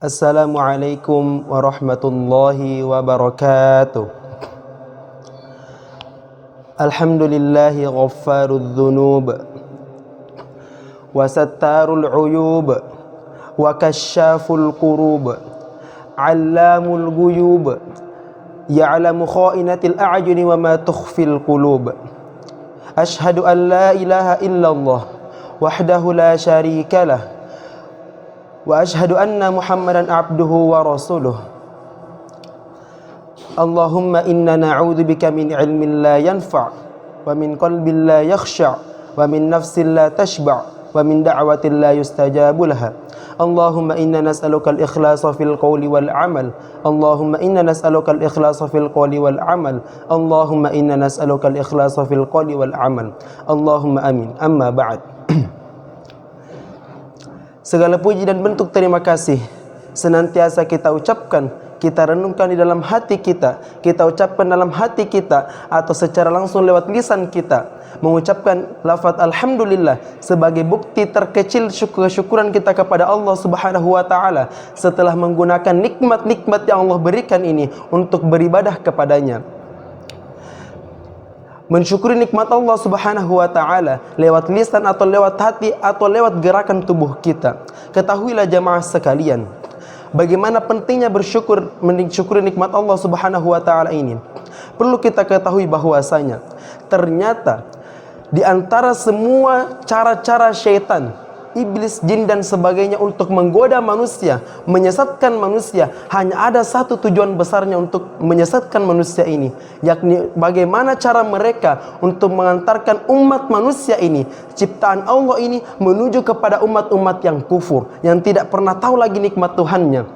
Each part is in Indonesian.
Assalamualaikum warahmatullahi wabarakatuh. Alhamdulillahi ghaffarudz dzunub wa sattarul uyub wa kasyaful qurub, allamul ghuyub, ya'lamu kha'inatil a'yuni wa ma tukhfil qulub. Ashhadu an la ilaha illallah wahdahu la syarika lah wa ashhadu anna Muhammadan abduhu wa rasuluh. Allahumma inna na'udzubika min ilmin la yanfa' wa min qalbin la yakhsha' wa min nafsin la tashba' wa min da'watin la yustajabu laha. Allahumma inna nas'aluka al-ikhlasa fil qawli wal amal. Allahumma inna nas'aluka al-ikhlasa fil qawli wal amal. Allahumma inna nas'aluka al-ikhlasa fil qawli wal amal. Allahumma amin. Amma ba'd. Segala puji dan bentuk terima kasih senantiasa kita ucapkan, kita renungkan di dalam hati kita ucapkan dalam hati kita atau secara langsung lewat lisan kita, mengucapkan lafaz alhamdulillah sebagai bukti terkecil kesyukuran kita kepada Allah Subhanahu wa taala setelah menggunakan nikmat-nikmat yang Allah berikan ini untuk beribadah kepadanya. Mensyukuri nikmat Allah Subhanahu wa taala lewat lisan atau lewat hati atau lewat gerakan tubuh kita. Ketahuilah jamaah sekalian, bagaimana pentingnya mensyukuri nikmat Allah Subhanahu wa taala ini. Perlu kita ketahui bahwasanya ternyata di antara semua cara-cara syaitan, iblis, jin dan sebagainya untuk menggoda manusia, menyesatkan manusia, hanya ada satu tujuan besarnya untuk menyesatkan manusia ini, yakni bagaimana cara mereka untuk mengantarkan umat manusia ini, ciptaan Allah ini, menuju kepada umat-umat yang kufur, yang tidak pernah tahu lagi nikmat Tuhannya.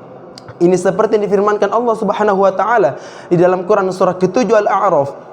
Ini seperti yang difirmankan Allah Subhanahu wa taala di dalam Quran surah ke-7 Al-A'raf.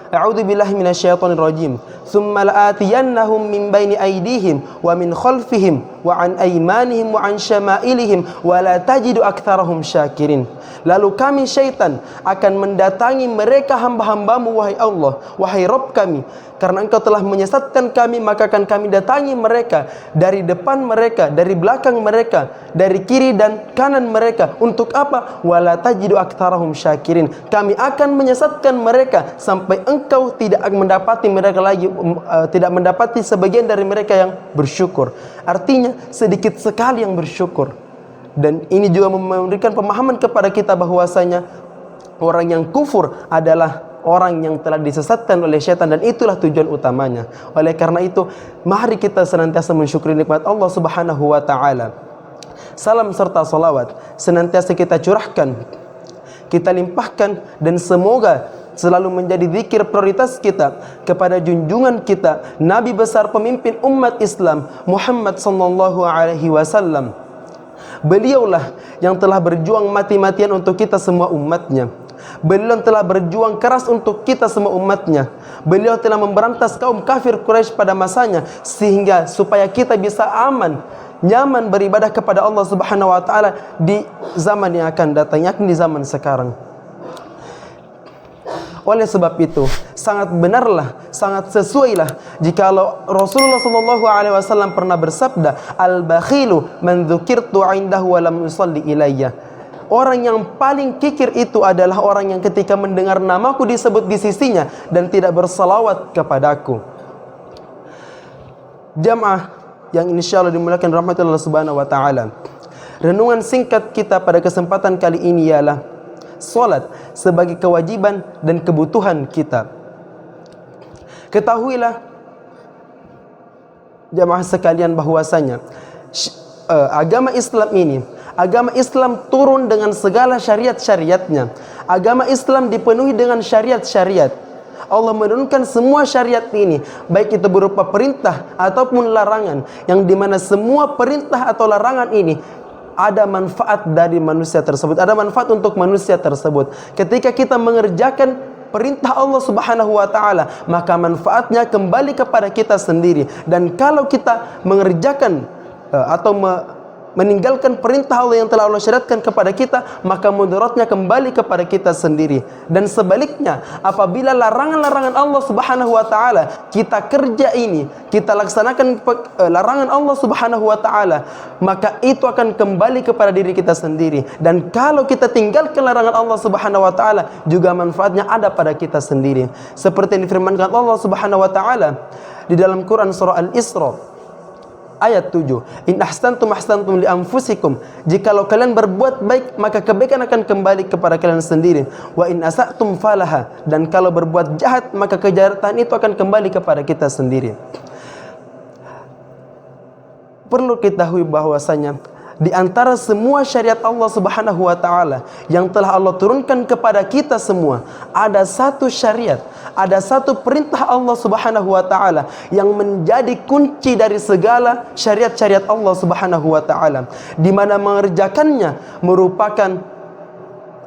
A'udzu billahi minasyaitonir rajim. Tsumma la'atiyannahum min baini aydihim wa min khalfihim wa an aymanihim wa an syama'ilihim wa la tajidu aktsarahum syakirin. Lalu kami syaitan akan mendatangi mereka hamba-hambamu wahai Allah, wahai Rabb kami, karena engkau telah menyesatkan kami, maka akan kami datangi mereka dari depan mereka, dari belakang mereka, dari kiri dan kanan mereka. Untuk apa? Wala tajidu aktsarahum syakirin. Kami akan menyesatkan mereka sampai engkau tidak mendapati mereka lagi tidak mendapati sebagian dari mereka yang bersyukur. Artinya sedikit sekali yang bersyukur. Dan ini juga memberikan pemahaman kepada kita bahwasanya orang yang kufur adalah orang yang telah disesatkan oleh syaitan, dan itulah tujuan utamanya. Oleh karena itu, mari kita senantiasa mensyukuri nikmat Allah Subhanahu wa taala. Salam serta salawat senantiasa kita curahkan, kita limpahkan, dan semoga selalu menjadi zikir prioritas kita kepada junjungan kita, Nabi besar pemimpin umat Islam, Muhammad sallallahu alaihi wasallam. Beliaulah yang telah berjuang mati-matian untuk kita semua umatnya. Beliau telah berjuang keras untuk kita semua umatnya. Beliau telah memberantas kaum kafir Quraisy pada masanya, sehingga supaya kita bisa aman, nyaman beribadah kepada Allah Subhanahu wa taala di zaman yang akan datang, yakni di zaman sekarang. Oleh sebab itu, sangat benarlah, sangat sesuailah jikalau Rasulullah SAW pernah bersabda, al-bakhilu man dzukirtu 'indahu wa lam yusalli ilayya. Orang yang paling kikir itu adalah orang yang ketika mendengar namaku disebut di sisinya dan tidak bersalawat kepadaku. Jamaah yang insyaallah dimuliakan rahmatullah subhanahu wa ta'ala, renungan singkat kita pada kesempatan kali ini ialah salat sebagai kewajiban dan kebutuhan kita. Ketahuilah jamaah sekalian bahwasanya agama Islam ini, agama Islam turun dengan segala syariat-syariatnya. Agama Islam dipenuhi dengan syariat-syariat. Allah menurunkan semua syariat ini, baik itu berupa perintah ataupun larangan, yang dimana semua perintah atau larangan ini ada manfaat dari manusia tersebut, ada manfaat untuk manusia tersebut. Ketika kita mengerjakan perintah Allah Subhanahu wa taala, maka manfaatnya kembali kepada kita sendiri. Dan kalau kita mengerjakan atau meninggalkan perintah Allah yang telah Allah syariatkan kepada kita, maka mudaratnya kembali kepada kita sendiri. Dan sebaliknya, apabila larangan-larangan Allah Subhanahu wa taala kita kerja ini, kita laksanakan larangan Allah Subhanahu wa taala, maka itu akan kembali kepada diri kita sendiri. Dan kalau kita tinggalkan larangan Allah Subhanahu wa taala, juga manfaatnya ada pada kita sendiri. Seperti yang difirmankan Allah Subhanahu wa taala di dalam Quran surah Al-Isra ayat 7, in ahsantum ahsantum li anfusikum, jikalau kalian berbuat baik maka kebaikan akan kembali kepada kalian sendiri, wa in asatum falaha, dan kalau berbuat jahat maka kejahatan itu akan kembali kepada kita sendiri. Perlu kita ketahui bahwasanya di antara semua syariat Allah Subhanahu wa taala yang telah Allah turunkan kepada kita semua, ada satu syariat, ada satu perintah Allah Subhanahu wa taala yang menjadi kunci dari segala syariat-syariat Allah Subhanahu wa taala, di mana mengerjakannya merupakan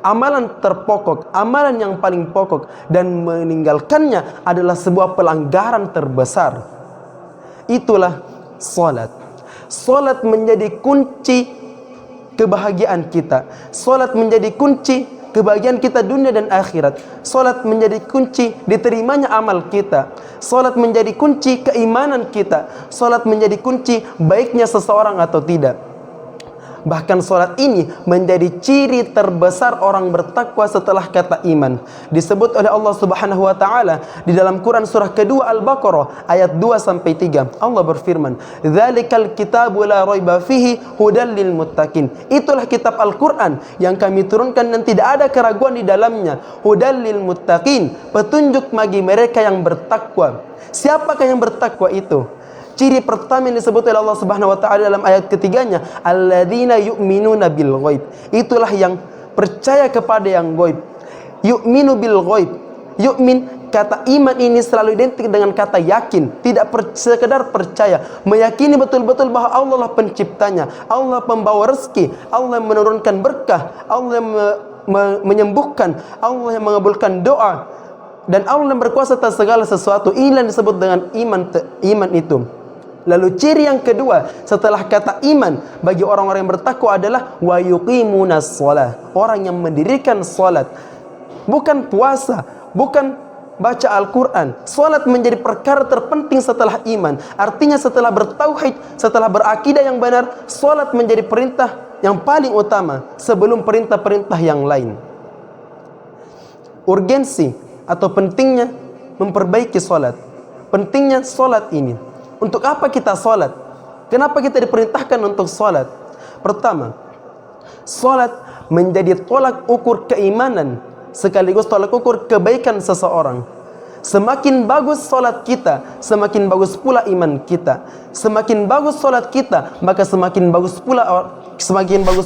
amalan terpokok, amalan yang paling pokok, dan meninggalkannya adalah sebuah pelanggaran terbesar. Itulah salat. Salat menjadi kunci kebahagiaan kita. Salat menjadi kunci kebahagiaan kita dunia dan akhirat. Salat menjadi kunci diterimanya amal kita. Salat menjadi kunci keimanan kita. Salat menjadi kunci baiknya seseorang atau tidak. Bahkan salat ini menjadi ciri terbesar orang bertakwa setelah kata iman. Disebut oleh Allah Subhanahu wa taala di dalam Quran surah kedua Al-Baqarah ayat 2 sampai 3. Allah berfirman, "Dzalikal kitabu la raiba fihi hudal lil muttaqin." Itulah kitab Al-Qur'an yang kami turunkan dan tidak ada keraguan di dalamnya. Hudal lil muttaqin, petunjuk bagi mereka yang bertakwa. Siapakah yang bertakwa itu? Ciri pertama yang disebut oleh Allah Subhanahu wa taala dalam ayat ketiganya, alladzina yu'minuna bil ghaib. Itulah yang percaya kepada yang ghaib. Yu'minu bil ghaib. Yu'min, kata iman ini selalu identik dengan kata yakin, tidak sekedar percaya, meyakini betul-betul bahwa Allah lah penciptanya, Allah pembawa rezeki, Allah yang menurunkan berkah, Allah yang menyembuhkan, Allah yang mengabulkan doa, dan Allah yang berkuasa atas segala sesuatu. Inilah yang disebut dengan iman itu. Lalu ciri yang kedua setelah kata iman bagi orang-orang yang bertakwa adalah wa yuqimunas shalah, orang yang mendirikan salat. Bukan puasa, bukan baca Al-Quran. Salat menjadi perkara terpenting setelah iman. Artinya setelah bertauhid, setelah berakidah yang benar, salat menjadi perintah yang paling utama sebelum perintah-perintah yang lain. Urgensi atau pentingnya memperbaiki salat. Pentingnya salat ini. Untuk apa kita salat? Kenapa kita diperintahkan untuk salat? Pertama, salat menjadi tolak ukur keimanan sekaligus tolak ukur kebaikan seseorang. Semakin bagus salat kita, semakin bagus pula iman kita. Semakin bagus salat kita, maka semakin bagus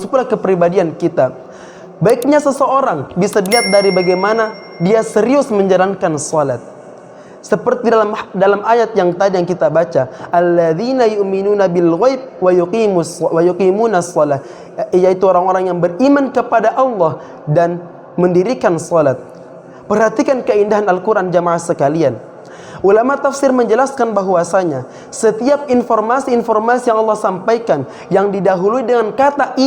pula kepribadian kita. Baiknya seseorang bisa dilihat dari bagaimana dia serius menjalankan salat. Seperti dalam ayat yang tadi yang kita baca, alladzina yu'minuna bil ghaib wa yuqimunas shalah, yaitu orang-orang yang beriman kepada Allah dan mendirikan salat. Perhatikan keindahan Al-Quran jamaah sekalian. Ulama tafsir menjelaskan bahwasanya setiap informasi-informasi yang Allah sampaikan yang didahului dengan kata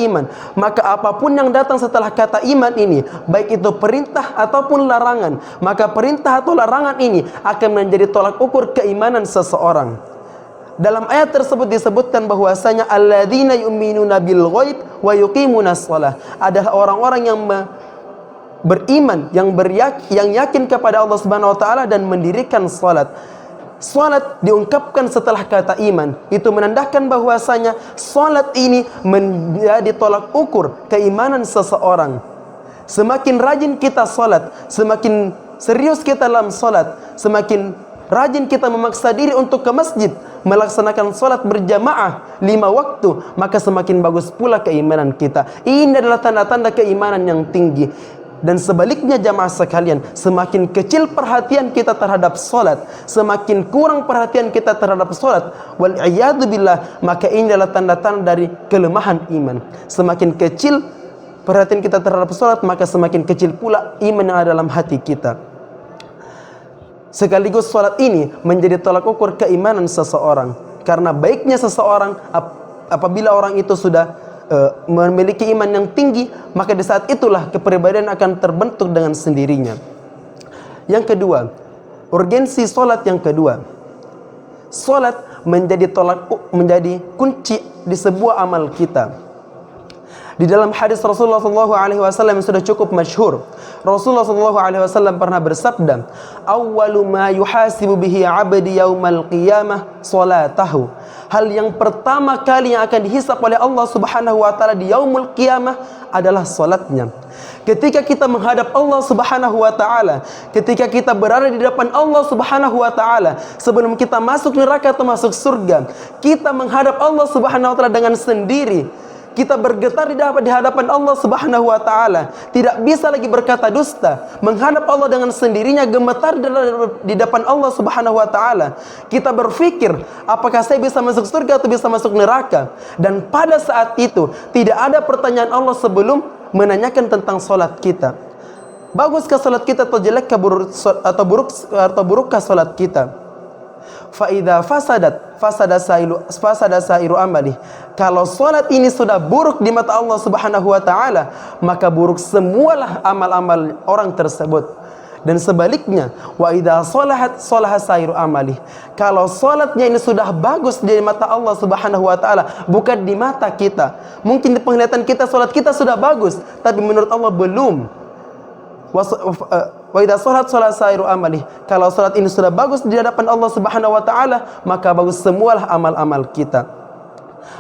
iman, maka apapun yang datang setelah kata iman ini, baik itu perintah ataupun larangan, maka perintah atau larangan ini akan menjadi tolak ukur keimanan seseorang. Dalam ayat tersebut disebutkan bahwasanya alladzina yu'minuna bil ghaib wa yuqimunas shalah, adalah orang-orang yang beriman, yang yakin kepada Allah Subhanahu wa taala dan mendirikan salat. Salat diungkapkan setelah kata iman. Itu menandakan bahwasanya salat ini menjadi tolak ukur keimanan seseorang. Semakin rajin kita salat, semakin serius kita dalam salat, semakin rajin kita memaksa diri untuk ke masjid, melaksanakan salat berjamaah 5 waktu, maka semakin bagus pula keimanan kita. Ini adalah tanda-tanda keimanan yang tinggi. Dan sebaliknya jamaah sekalian, semakin kecil perhatian kita terhadap salat, semakin kurang perhatian kita terhadap salat, wal iyadu billah, maka ini adalah tanda-tanda dari kelemahan iman. Semakin kecil perhatian kita terhadap salat, maka semakin kecil pula iman yang ada dalam hati kita. Sekaligus salat ini menjadi tolak ukur keimanan seseorang. Karena baiknya seseorang apabila orang itu sudah memiliki iman yang tinggi, maka di saat itulah kepribadian akan terbentuk dengan sendirinya. Yang kedua, urgensi solat yang kedua. Solat menjadi kunci di sebuah amal kita. Di dalam hadis Rasulullah SAW yang sudah cukup masyhur, Rasulullah SAW pernah bersabda, "Awwalu ma yuhasibu bihi 'abdi yaumal qiyamah salatahu." Hal yang pertama kali yang akan dihisab oleh Allah Subhanahu wa taala di yaumul qiyamah adalah salatnya. Ketika kita menghadap Allah Subhanahu wa taala, ketika kita berada di depan Allah Subhanahu wa taala, sebelum kita masuk neraka atau masuk surga, kita menghadap Allah Subhanahu wa taala dengan sendiri. Kita bergetar di hadapan Allah Subhanahu wa taala, tidak bisa lagi berkata dusta, menghadap Allah dengan sendirinya, gemetar di depan Allah Subhanahu wa taala. Kita berpikir, apakah saya bisa masuk surga atau bisa masuk neraka? Dan pada saat itu tidak ada pertanyaan Allah sebelum menanyakan tentang salat kita. Baguskah salat kita atau jelekkah burukkah salat kita? Faida fasada sairu amali. Kalau salat ini sudah buruk di mata Allah Subhanahu wa taala, maka buruk semualah amal-amal orang tersebut. Dan sebaliknya, wa idza salaha sairu amali. Kalau salatnya ini sudah bagus di mata Allah Subhanahu wa taala, bukan di mata kita. Mungkin di penglihatan kita salat kita sudah bagus, tapi menurut Allah belum. Wa idza salaha sairu amali. Kalau salat ini sudah bagus di hadapan Allah Subhanahu wa taala, maka bagus semualah amal-amal kita.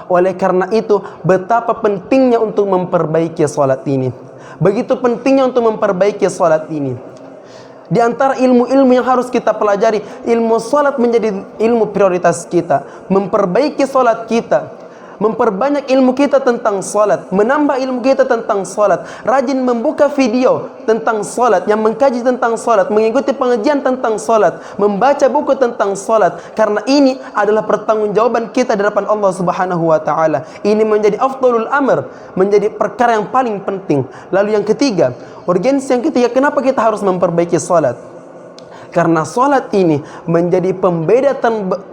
Oleh karena itu, betapa pentingnya untuk memperbaiki salat ini. Begitu pentingnya untuk memperbaiki salat ini. Di antara ilmu-ilmu yang harus kita pelajari, ilmu salat menjadi ilmu prioritas kita. Memperbaiki salat kita, memperbanyak ilmu kita tentang salat, menambah ilmu kita tentang salat, rajin membuka video tentang salat, yang mengkaji tentang salat, mengikuti pengajian tentang salat, membaca buku tentang salat, karena ini adalah pertanggungjawaban kita di hadapan Allah Subhanahu wa taala. Ini menjadi afdalul amr, menjadi perkara yang paling penting. Lalu yang ketiga, urgensi yang ketiga, kenapa kita harus memperbaiki salat? Karena salat ini menjadi pembeda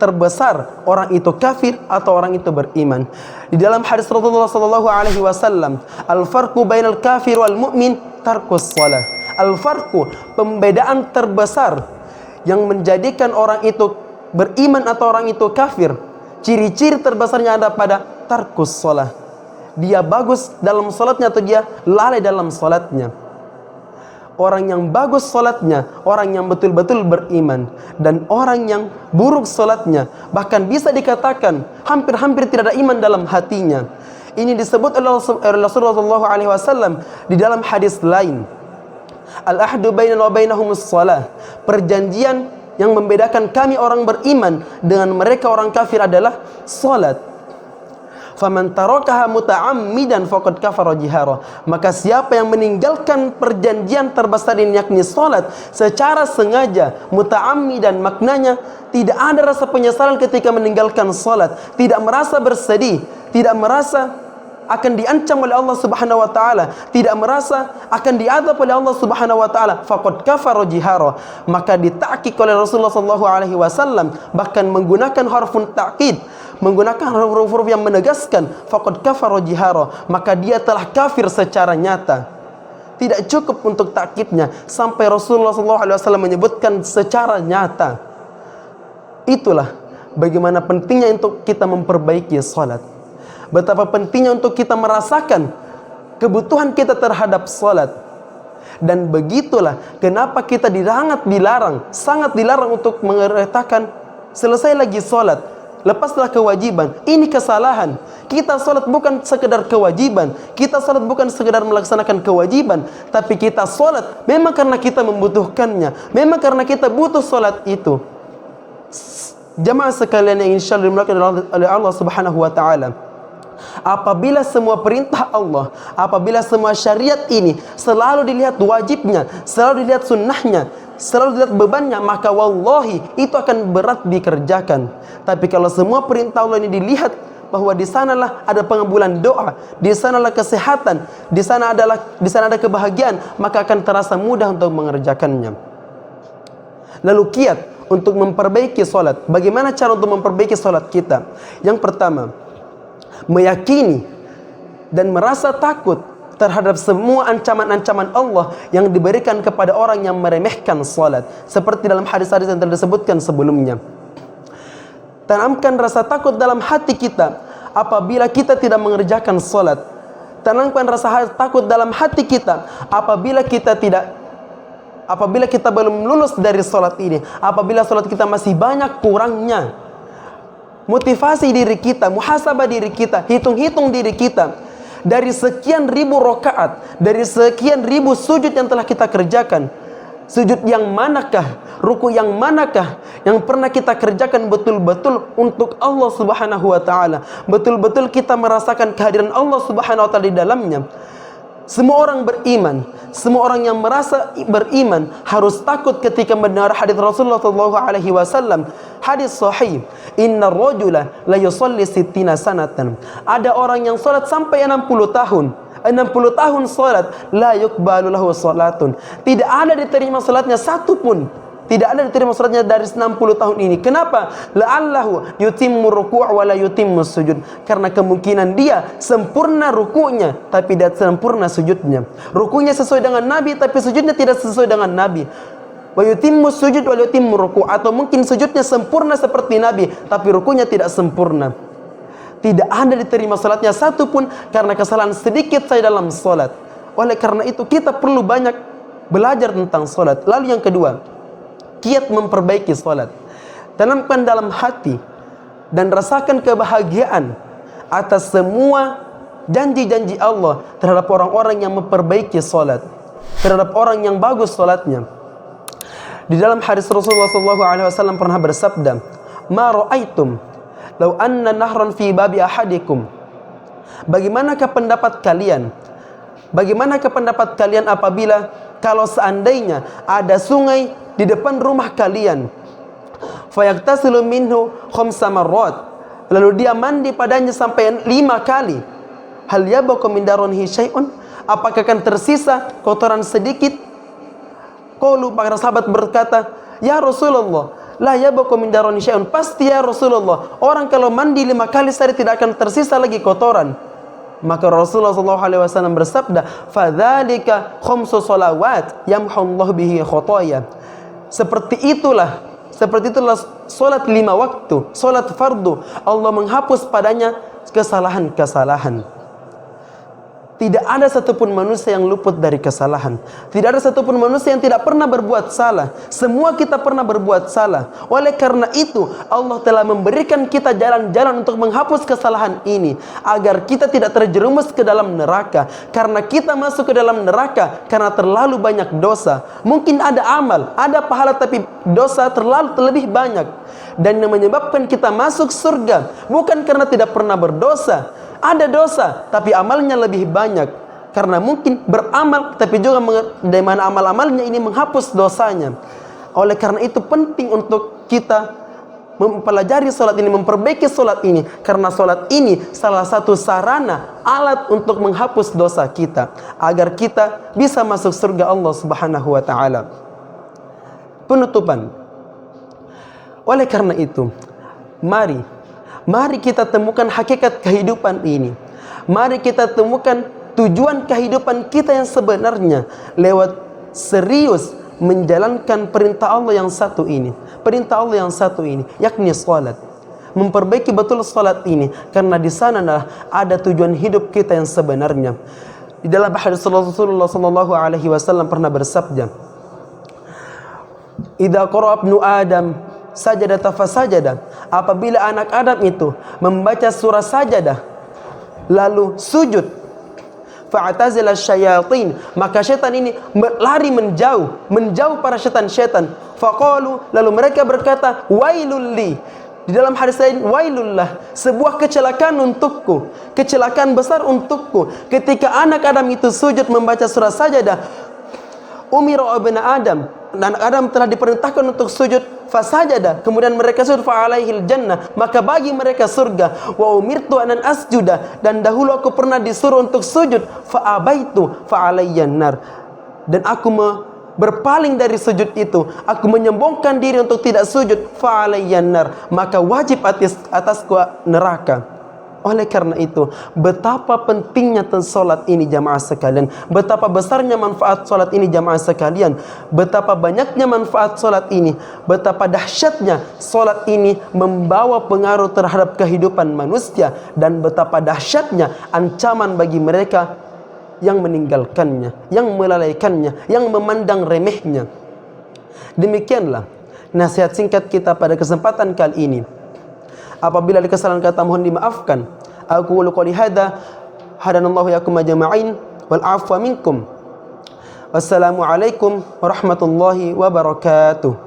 terbesar orang itu kafir atau orang itu beriman. Di dalam hadis Rasulullah sallallahu alaihi wasallam, al-farqu bainal kafir wal mu'min tarkus salat. Al-farqu, pembedaan terbesar yang menjadikan orang itu beriman atau orang itu kafir, ciri-ciri terbesarnya ada pada tarkus salat. Dia bagus dalam salatnya atau dia lalai dalam salatnya. Orang yang bagus salatnya, orang yang betul-betul beriman. Dan orang yang buruk salatnya, bahkan bisa dikatakan hampir-hampir tidak ada iman dalam hatinya. Ini disebut oleh Rasulullah SAW di dalam hadis lain. Al-ahdu bainana wa bainahumus salah. Perjanjian yang membedakan kami orang beriman dengan mereka orang kafir adalah salat. Faman tarakaha muta'ammidan faqad kafara jihara. Maka siapa yang meninggalkan perjanjian terbesar ini, yakni salat, secara sengaja, muta'ammidan maknanya tidak ada rasa penyesalan ketika meninggalkan salat, tidak merasa bersedih, tidak merasa akan diancam oleh Allah Subhanahu wa taala, tidak merasa akan diazab oleh Allah Subhanahu wa taala, faqad kafara jihara. Maka ditakik oleh Rasulullah sallallahu alaihi wasallam, bahkan menggunakan harfun ta'kid, menggunakan huruf-huruf yang menegaskan, faqad kafara jihara, maka dia telah kafir secara nyata. Tidak cukup untuk takkidnya, sampai Rasulullah SAW menyebutkan secara nyata. Itulah bagaimana pentingnya untuk kita memperbaiki salat. Betapa pentingnya untuk kita merasakan kebutuhan kita terhadap salat. Dan begitulah kenapa kita sangat dilarang untuk mengatakan selesai lagi salat, lepaslah kewajiban. Ini kesalahan. Kita salat bukan sekedar kewajiban, kita salat bukan sekedar melaksanakan kewajiban, tapi kita salat memang karena kita membutuhkannya, memang karena kita butuh salat itu. Jamaah sekalian yang insyaallah dimuliakan oleh Allah Subhanahu wa taala, apabila semua perintah Allah, apabila semua syariat ini selalu dilihat wajibnya, selalu dilihat sunnahnya, selalu dilihat bebannya, maka wallahi itu akan berat dikerjakan. Tapi kalau semua perintah Allah ini dilihat bahwa di sanalah ada pengabulan doa, di sanalah kesehatan, di sana ada kebahagiaan, maka akan terasa mudah untuk mengerjakannya. Lalu kiat untuk memperbaiki salat. Bagaimana cara untuk memperbaiki salat kita? Yang pertama, meyakini dan merasa takut terhadap semua ancaman-ancaman Allah yang diberikan kepada orang yang meremehkan salat, seperti dalam hadis-hadis yang telah disebutkan sebelumnya. Tanamkan rasa takut dalam hati kita apabila kita tidak mengerjakan salat. Tanamkan rasa takut dalam hati kita apabila kita belum lulus dari salat ini, apabila salat kita masih banyak kurangnya. Motivasi diri kita, muhasabah diri kita, hitung-hitung diri kita. Dari sekian ribu rakaat, dari sekian ribu sujud yang telah kita kerjakan, sujud yang manakah, ruku yang manakah yang pernah kita kerjakan betul-betul untuk Allah Subhanahu wa taala? Betul-betul kita merasakan kehadiran Allah Subhanahu wa taala di dalamnya. Semua orang beriman, semua orang yang merasa beriman harus takut ketika mendengar hadis Rasulullah SAW. Hadis sahih, inna rajula la yusalli sittina sanatan. Ada orang yang salat sampai 60 tahun. 60 tahun salat, la yuqbalu lahu salatun. Tidak ada diterima salatnya satu pun. Tidak ada diterima salatnya dari 60 tahun ini. Kenapa? La'allahu yutimmu ruku' wa la yutimmu sujud. Karena kemungkinan dia sempurna ruku'nya tapi tidak sempurna sujudnya. Ruku'nya sesuai dengan Nabi tapi sujudnya tidak sesuai dengan Nabi. Wa yutimmu sujud wa la yutimmu ruku'. Atau mungkin sujudnya sempurna seperti Nabi tapi ruku'nya tidak sempurna. Tidak ada diterima salatnya satu pun karena kesalahan sedikit saja dalam salat. Oleh karena itu kita perlu banyak belajar tentang salat. Lalu yang kedua, kiat memperbaiki salat. Tanamkan dalam hati dan rasakan kebahagiaan atas semua janji-janji Allah terhadap orang-orang yang memperbaiki salat, terhadap orang yang bagus salatnya. Di dalam hadis Rasulullah SAW pernah bersabda, "Ma ra'aitum law anna nahran fi babi ahadikum." Bagaimanakah pendapat kalian? Bagaimanakan pendapat kalian apabila kalau seandainya ada sungai di depan rumah kalian, fayaktasilu minhu khamsa marrat, lalu dia mandi padanya sampai 5 kali, hal yabqa min darunihi syai'un, apakah akan tersisa kotoran sedikit? Qalu, para sahabat berkata, ya Rasulullah, la yabqa min darunihi syai'un, pasti ya Rasulullah, orang kalau mandi 5 kali sehari tidak akan tersisa lagi kotoran. Maka Rasulullah SAW bersabda, fadzalika khamsu salawat yamhullahu bihi khotoya. Seperti itulah salat 5 waktu, salat fardu, Allah menghapus padanya kesalahan-kesalahan. Tidak ada satupun manusia yang luput dari kesalahan. Tidak ada satupun manusia yang tidak pernah berbuat salah. Semua kita pernah berbuat salah. Oleh karena itu, Allah telah memberikan kita jalan-jalan untuk menghapus kesalahan ini, agar kita tidak terjerumus ke dalam neraka. Karena kita masuk ke dalam neraka karena terlalu banyak dosa. Mungkin ada amal, ada pahala, tapi dosa terlebih banyak. Dan yang menyebabkan kita masuk surga bukan karena tidak pernah berdosa. Ada dosa tapi amalnya lebih banyak, karena mungkin beramal tapi juga dari mana amal-amalnya ini menghapus dosanya. Oleh karena itu penting untuk kita mempelajari salat ini, memperbaiki salat ini, karena salat ini salah satu sarana, alat untuk menghapus dosa kita, agar kita bisa masuk surga Allah Subhanahu wa taala. Penutupan. Oleh karena itu, mari kita temukan hakikat kehidupan ini. Mari kita temukan tujuan kehidupan kita yang sebenarnya lewat serius menjalankan perintah Allah yang satu ini. Perintah Allah yang satu ini, yakni salat. Memperbaiki betul salat ini, karena di sana ada tujuan hidup kita yang sebenarnya. Di dalam hadis Rasulullah SAW pernah bersabda, "Idza qara'a ibnu Adam sajadah fasajadah." Apabila anak Adam itu membaca surah sajadah lalu sujud, fa'tazila syayatin, maka syaitan ini lari menjauh para syaitan. Faqalu, lalu mereka berkata, wailul li. Di dalam hadis lain, wailullah, sebuah kecelakaan untukku, kecelakaan besar untukku. Ketika anak Adam itu sujud membaca surah sajadah, umira ibnu Adam, anak Adam telah diperintahkan untuk sujud, fasajada, kemudian mereka sujud, fa'alaihil jannah, maka bagi mereka surga. Wa umirtu an asjuda, dan dahulu aku pernah disuruh untuk sujud, fa'abaitu fa'alayyan nar, dan aku berpaling dari sujud itu, aku menyombongkan diri untuk tidak sujud, fa'alayyan nar, maka wajib atasku neraka. Oleh karena itu, betapa pentingnya salat ini jamaah sekalian, betapa besarnya manfaat salat ini jamaah sekalian, betapa banyaknya manfaat salat ini, betapa dahsyatnya salat ini membawa pengaruh terhadap kehidupan manusia, dan betapa dahsyatnya ancaman bagi mereka yang meninggalkannya, yang melalaikannya, yang memandang remehnya. Demikianlah nasihat singkat kita pada kesempatan kali ini. Apabila ada kesalahan kata mohon dimaafkan. Aku qouli hadza, hadanallahu yakum ajma'in wal afwa minkum. Wassalamualaikum warahmatullahi wabarakatuh.